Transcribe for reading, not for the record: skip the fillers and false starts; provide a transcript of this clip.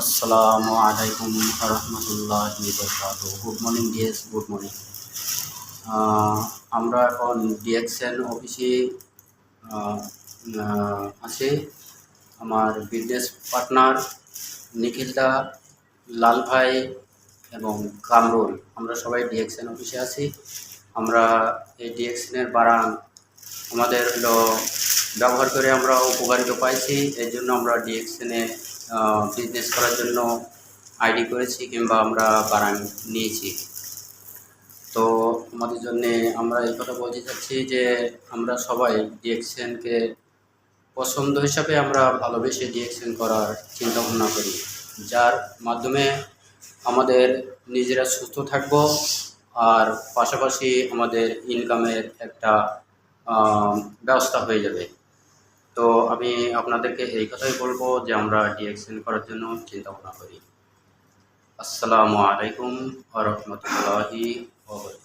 আসসালামু আলাইকুম রহমতুল্লাহি বারাকাতুহু। Good morning DS, good morning. আমরা এখন ডিএক্সএন অফিসে আহ, আছি। আমার বিজনেস পার্টনার নিখিলদা, লাল ভাই এবং কামরুল, আমরা সবাই ডিএক্সএন অফিসে আছি। আমরা এই ডিএক্সএনের বারান আমাদের ব্যবহার করে আমরা উপকারিতা পাইছি। এই জন্য আমরা ডিএক্সএনে বিজনেস করার জন্য আইডি করেছি কিংবা আমরা বারান নিয়েছি। তো আমাদের জন্যে আমরা এই কথা বলতে চাচ্ছি যে আমরা সবাই ডিএক্সএনকে পছন্দ হিসাবে আমরা ভালোবেসে ডিএক্সএন করার চিন্তা ভাবনা করি, যার মাধ্যমে আমাদের নিজেরা সুস্থ থাকব আর পাশাপাশি আমাদের ইনকামের একটা ব্যবস্থা হয়ে যাবে। তো আমি আপনাদেরকে এই কথাই বলবো যে আমরা ডিএক্সএন করার জন্য চিন্তা ভাবনা করি। আসসালামু আলাইকুম ওয়া রাহমাতুল্লাহি ওয়া বারাকাতুহু।